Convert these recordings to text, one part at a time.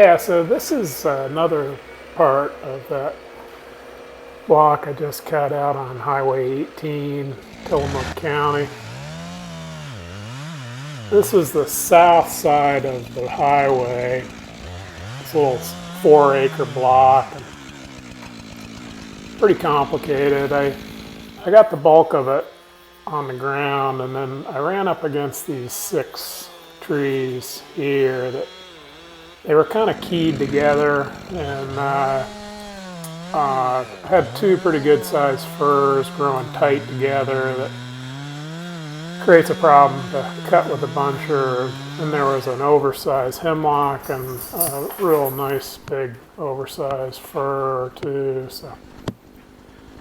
Yeah, so this is another part of that block I just cut out on Highway 18, Tillamook County. This is the south side of the highway. It's a little 4-acre block, and pretty complicated. I got the bulk of it on the ground, and then I ran up against these 6 trees here that they were kind of keyed together, and had 2 pretty good sized firs growing tight together that creates a problem to cut with a buncher. And there was an oversized hemlock and a real nice big oversized fir too. So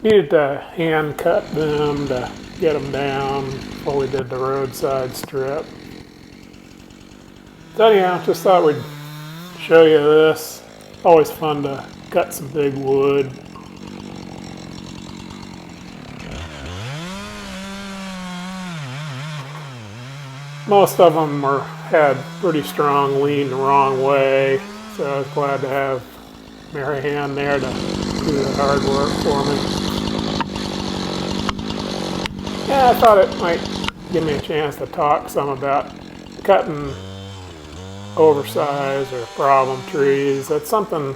needed to hand cut them to get them down before we did the roadside strip. So anyhow, just thought we'd show you this. Always fun to cut some big wood. Most of them had pretty strong lean the wrong way, so I was glad to have Mary Ann there to do the hard work for me. Yeah, I thought it might give me a chance to talk some about cutting oversized or problem trees. That's something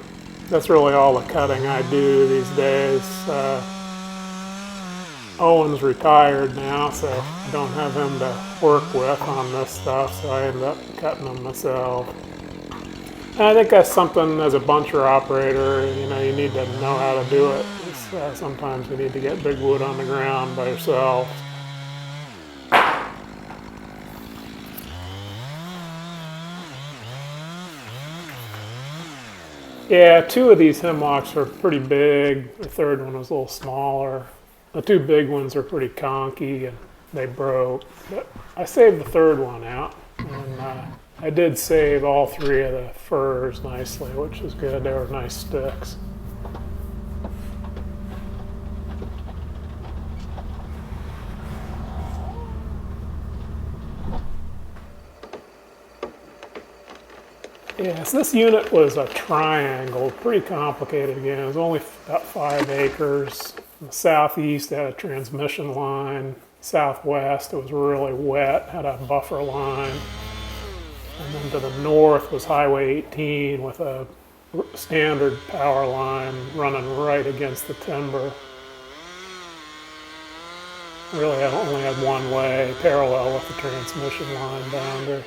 that's really all the cutting I do these days. Owen's retired now, so I don't have him to work with on this stuff, so I end up cutting them myself. And I think that's something as a buncher operator, you need to know how to do it. Sometimes you need to get big wood on the ground by yourself. Yeah, 2 of these hemlocks are pretty big. The third one was a little smaller. The 2 big ones are pretty conky and they broke. But I saved the third one out. And I did save all 3 of the firs nicely, which is good. They were nice sticks. Yes, this unit was a triangle, pretty complicated again. It was only about 5 acres. In the southeast, it had a transmission line. Southwest, it was really wet, had a buffer line. And then to the north was Highway 18 with a standard power line running right against the timber. Really, I only had one way, parallel with the transmission line boundary.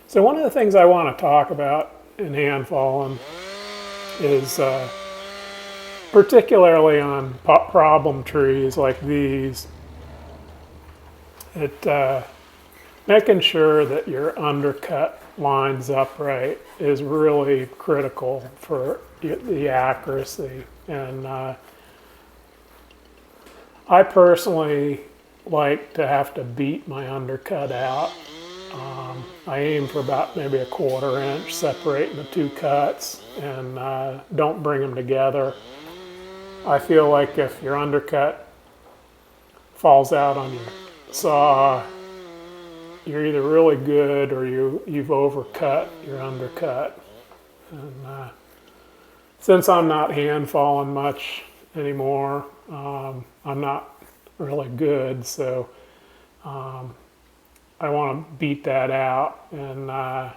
So one of the things I want to talk about in handfalling is particularly on problem trees like these, making sure that your undercut lines up right is really critical for the accuracy. And I personally like to have to beat my undercut out. I aim for about maybe a 1/4 inch separating the 2 cuts, and don't bring them together. I feel like if your undercut falls out on your saw, you're either really good or you've overcut your undercut. And since I'm not hand falling much anymore, I'm not really good, so I want to beat that out. And I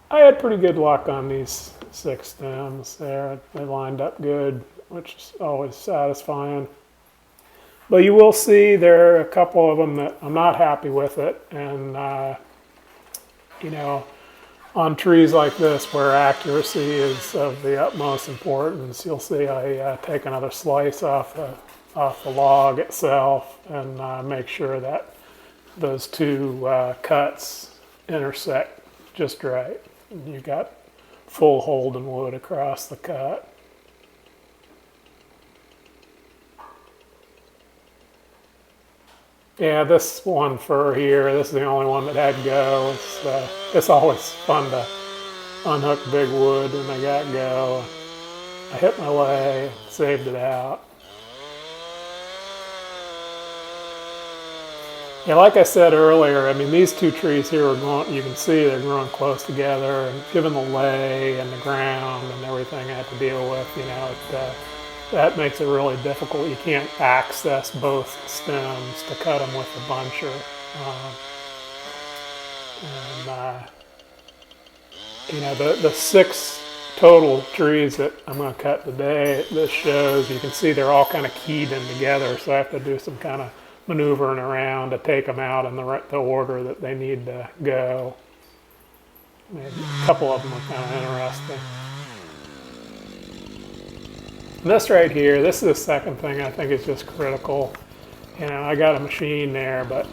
had pretty good luck on these 6 stems there. They lined up good, which is always satisfying. But you will see there are a couple of them that I'm not happy with it. And, on trees like this where accuracy is of the utmost importance, you'll see I take another slice off the log itself and make sure that those 2 cuts intersect just right. You got full Holden wood across the cut. Yeah, this one fir here, this is the only one that had go. It's always fun to unhook big wood when I got go. I hit my way, saved it out. Yeah, like I said earlier, I mean, these two trees here are going, you can see they're growing close together, and given the lay and the ground and everything I had to deal with, that makes it really difficult. You can't access both stems to cut them with a buncher. And, the six total trees that I'm going to cut today, this shows, you can see they're all kind of keyed in together, so I have to do some kind of maneuvering around to take them out in the order that they need to go. Maybe a couple of them are kind of interesting. This right here, this is the second thing I think is just critical. I got a machine there, but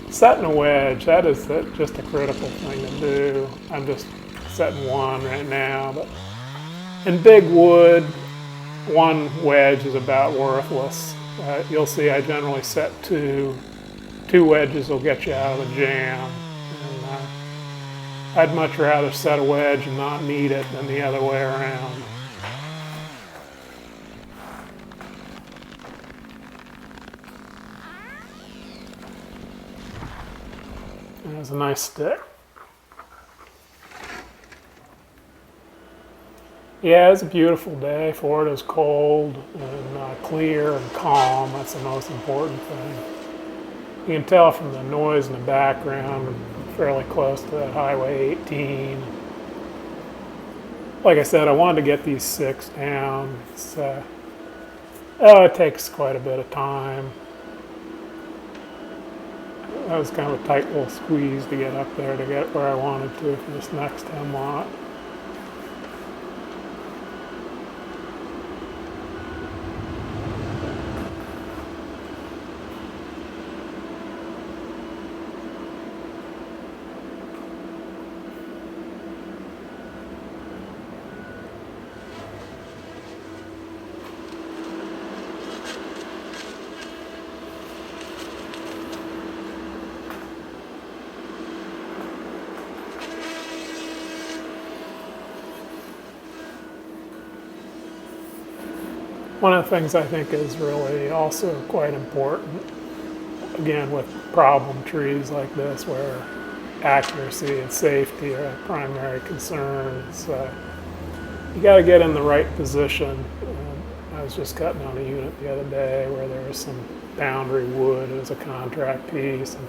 setting a wedge, that is just a critical thing to do. I'm just setting one right now, but in big wood, one wedge is about worthless. You'll see I generally set two. Two wedges will get you out of the jam. And I'd much rather set a wedge and not need it than the other way around. There's a nice stick. Yeah, it's a beautiful day. Florida is cold and clear and calm. That's the most important thing. You can tell from the noise in the background, I'm fairly close to that Highway 18. Like I said, I wanted to get these six down. It takes quite a bit of time. That was kind of a tight little squeeze to get up there to get where I wanted to for this next hemlock. One of the things I think is really also quite important, again with problem trees like this where accuracy and safety are primary concerns, you got to get in the right position. I was just cutting on a unit the other day where there was some boundary wood as a contract piece, and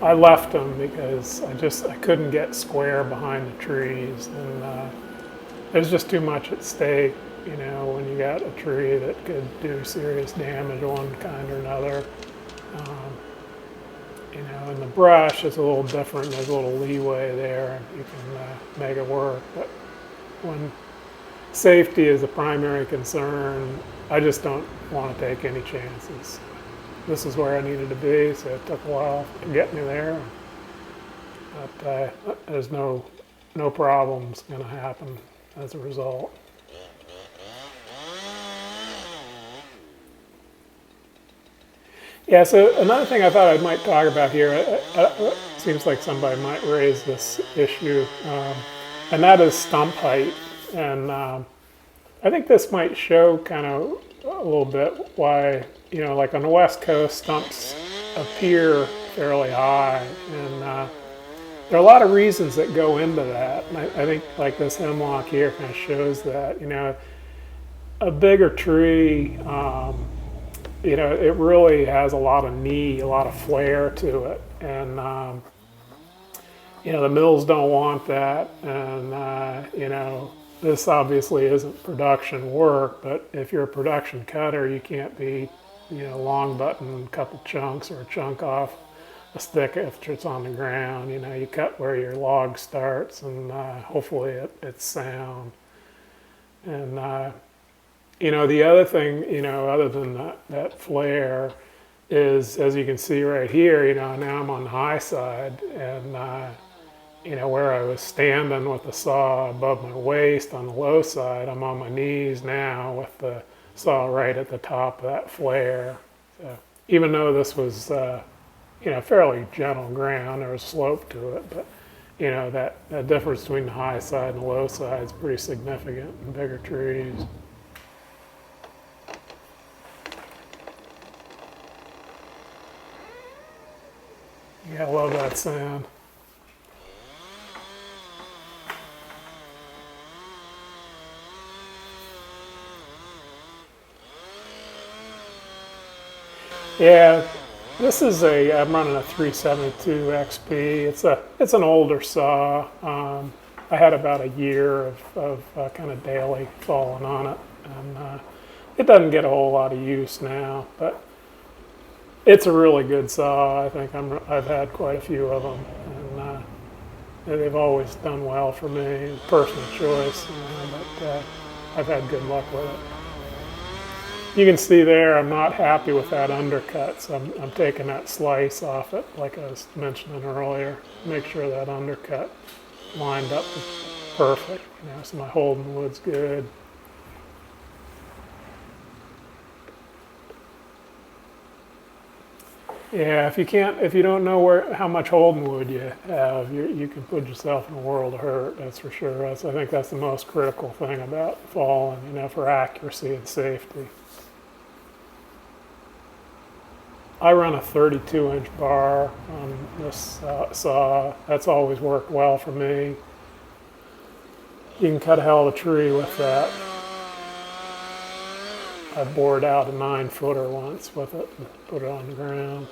I left them because I couldn't get square behind the trees, and there's just too much at stake. When you got a tree that could do serious damage of one kind or another. In the brush, it's a little different. There's a little leeway there, and you can make it work. But when safety is the primary concern, I just don't want to take any chances. This is where I needed to be, so it took a while to get me there. But there's no problems going to happen as a result. Yeah, so another thing I thought I might talk about here, seems like somebody might raise this issue, and that is stump height. And I think this might show kind of a little bit why, like on the West Coast, stumps appear fairly high. And there are a lot of reasons that go into that. And I think like this hemlock here kind of shows that, a bigger tree, it really has a lot of flair to it. And, the mills don't want that. And, this obviously isn't production work, but if you're a production cutter, you can't be, long button a couple chunks or a chunk off a stick if it's on the ground. You cut where your log starts, and hopefully it's sound. And, the other thing, other than that flare, is, as you can see right here, now I'm on the high side, and, where I was standing with the saw above my waist on the low side, I'm on my knees now with the saw right at the top of that flare. So even though this was, fairly gentle ground, there was slope to it, but, that difference between the high side and the low side is pretty significant in bigger trees. Yeah, I love that sound. Yeah, this is I'm running a 372 XP. It's an older saw. I had about a year of kind of daily falling on it, and it doesn't get a whole lot of use now, but it's a really good saw. I think I've had quite a few of them, and they've always done well for me. Personal choice, but I've had good luck with it. You can see there I'm not happy with that undercut, so I'm taking that slice off it like I was mentioning earlier. Make sure that undercut lined up perfect, so my holding wood's good. Yeah, if you don't know how much holding wood you have, you can put yourself in a world of hurt. That's for sure. I think that's the most critical thing about falling, for accuracy and safety. I run a 32-inch bar on this saw. That's always worked well for me. You can cut a hell of a tree with that. I bored out a 9-footer once with it and put it on the ground.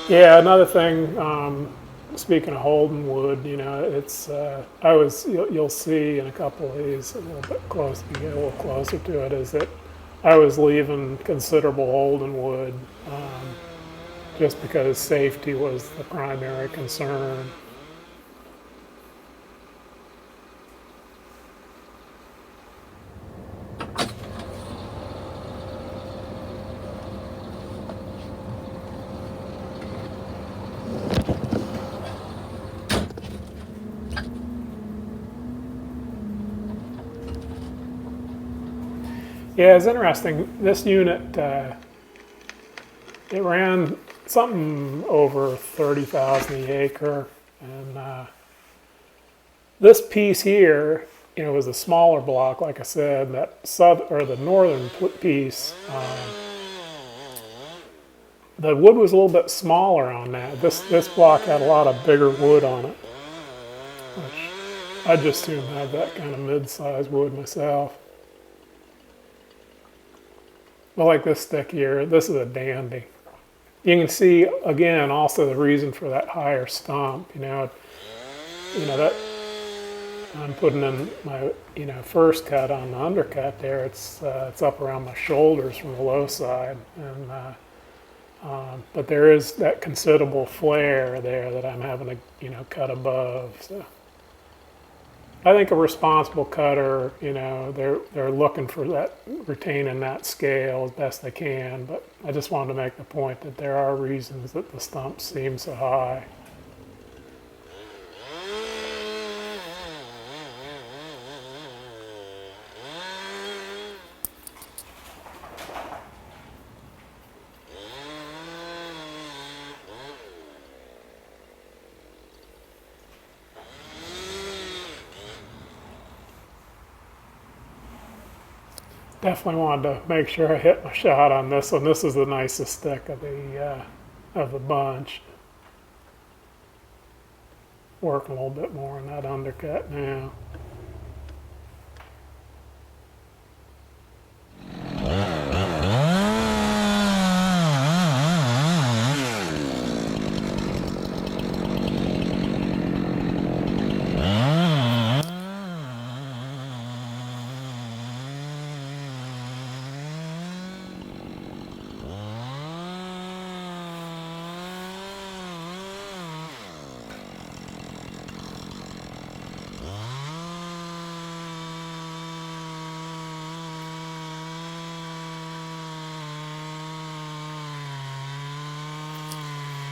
Yeah, another thing, speaking of holding wood, you'll see in a couple of these a little bit close, you get a little closer to it, is that I was leaving considerable holding wood just because safety was the primary concern. Yeah, it's interesting. This unit, it ran something over 30,000 the acre, and this piece here, was a smaller block. Like I said, the northern piece, the wood was a little bit smaller on that. This block had a lot of bigger wood on it, which I just assume have that kind of mid-sized wood myself. But like this stick here, this is a dandy. You can see again also the reason for that higher stump. That I'm putting in my first cut on the undercut there. It's up around my shoulders from the low side, and but there is that considerable flare there that I'm having to cut above. So I think a responsible cutter, they're looking for that, retaining that scale as best they can. But I just wanted to make the point that there are reasons that the stumps seem so high. Definitely wanted to make sure I hit my shot on this one. This is the nicest stick of the bunch. Working a little bit more on that undercut now.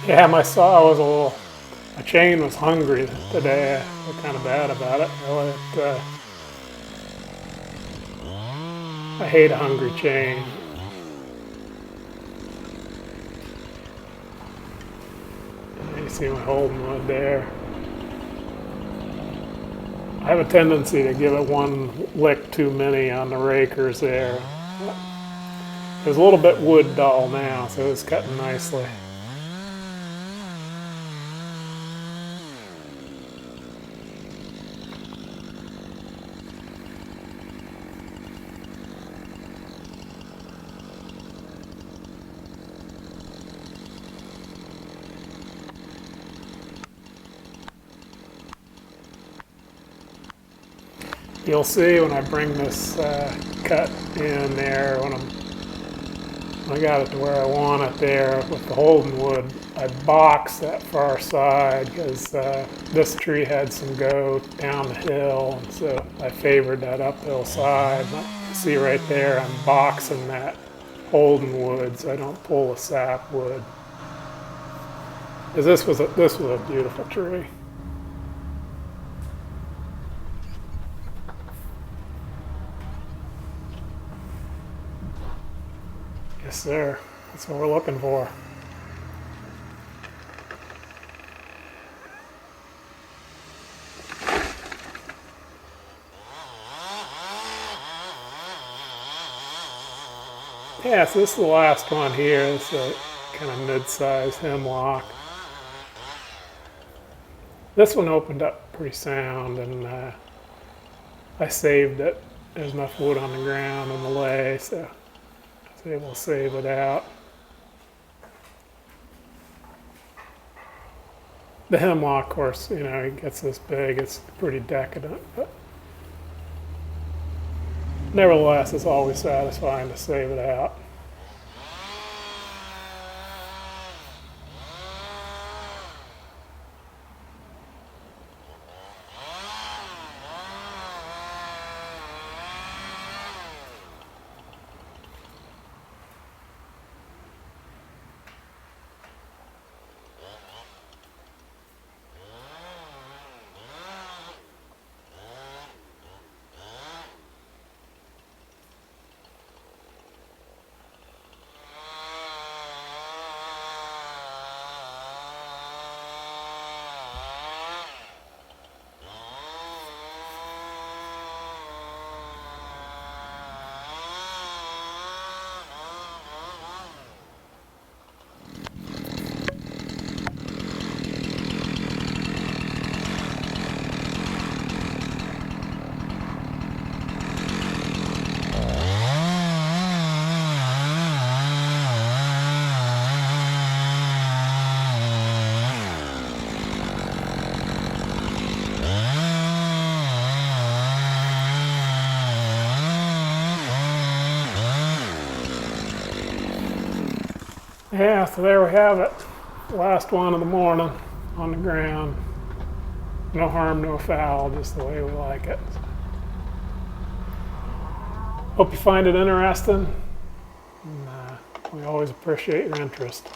Yeah, my saw was my chain was hungry today. I feel kind of bad about it. I hate a hungry chain. see my holding wood there. I have a tendency to give it one lick too many on the rakers there. It's a little bit wood dull now, so it's cutting nicely. You'll see when I bring this cut in there, when I got it to where I want it there with the holding wood, I boxed that far side because this tree had some go down the hill, and so I favored that uphill side. You see right there, I'm boxing that holding wood so I don't pull the sap wood. Because this was a beautiful tree. Yes, sir. That's what we're looking for. Yeah, so this is the last one here. It's a kind of mid-sized hemlock. This one opened up pretty sound, and I saved it. There's enough wood on the ground in the lay, so I was able to save it out. The hemlock, of course, you know, it gets this big, it's pretty decadent, but nevertheless, it's always satisfying to save it out. Yeah, so there we have it. Last one of the morning on the ground. No harm, no foul, just the way we like it. Hope you find it interesting. And, we always appreciate your interest.